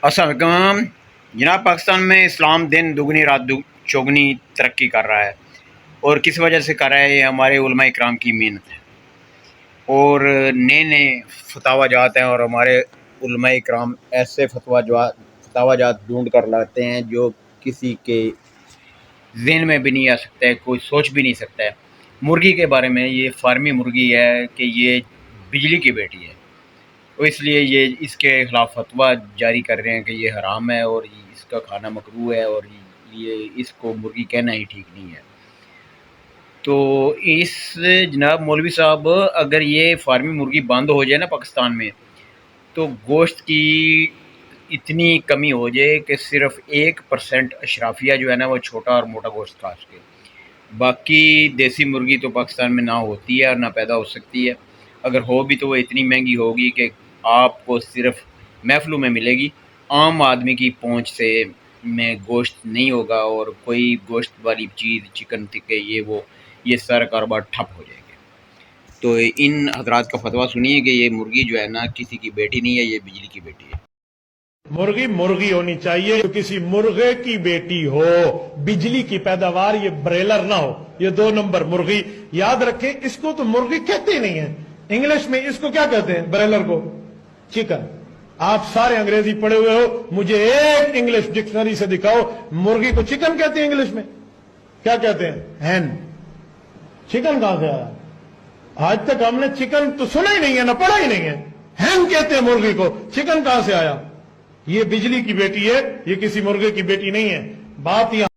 السلام علیکم جناب۔ پاکستان میں اسلام دن دگنی رات چوگنی ترقی کر رہا ہے، اور کس وجہ سے کر رہا ہے؟ یہ ہمارے علماء اکرام کی محنت ہے، اور نئے نئے فتاوی جات ہیں، اور ہمارے علماء اکرام ایسے فتاوی جات ڈھونڈ کر لاتے ہیں جو کسی کے ذہن میں بھی نہیں آ سکتا ہے، کوئی سوچ بھی نہیں سکتا ہے۔ مرغی کے بارے میں، یہ فارمی مرغی ہے کہ یہ بجلی کی بیٹی ہے، تو اس لیے یہ اس کے خلاف فتویٰ جاری کر رہے ہیں کہ یہ حرام ہے اور اس کا کھانا مکروہ ہے، اور یہ اس کو مرغی کہنا ہی ٹھیک نہیں ہے۔ تو اس جناب مولوی صاحب، اگر یہ فارمی مرغی بند ہو جائے نا پاکستان میں، تو گوشت کی اتنی کمی ہو جائے کہ صرف 1% اشرافیہ جو ہے نا وہ چھوٹا اور موٹا گوشت کھا سکے۔ باقی دیسی مرغی تو پاکستان میں نہ ہوتی ہے اور نہ پیدا ہو سکتی ہے۔ اگر ہو بھی تو وہ اتنی مہنگی ہوگی کہ آپ کو صرف محفلوں میں ملے گی، عام آدمی کی پہنچ سے میں گوشت نہیں ہوگا، اور کوئی گوشت والی چیز، چکن ٹکے، یہ سارا کاروبار ٹھپ ہو جائے گا۔ تو ان حضرات کا فتویٰ سنیے کہ یہ مرغی جو ہے نا کسی کی بیٹی نہیں ہے، یہ بجلی کی بیٹی ہے۔ مرغی مرغی ہونی چاہیے، کسی مرغے کی بیٹی ہو، بجلی کی پیداوار، یہ بریلر نہ ہو، یہ 2 نمبر مرغی۔ یاد رکھیں، اس کو تو مرغی کہتے ہی نہیں ہیں، انگلش میں اس کو کیا کہتے ہیں؟ بریلر کو چکن۔ آپ سارے انگریزی پڑھے ہوئے ہو، مجھے ایک انگلش ڈکشنری سے دکھاؤ مرغی کو چکن کہتے ہیں انگلش میں؟ کیا کہتے ہیں؟ ہین۔ چکن کہاں سے آیا؟ آج تک ہم نے چکن تو سنا ہی نہیں ہے، نہ پڑھا ہی نہیں ہے۔ ہین کہتے ہیں مرغی کو، چکن کہاں سے آیا؟ یہ بجلی کی بیٹی ہے، یہ کسی مرغے کی بیٹی نہیں ہے۔ بات یہاں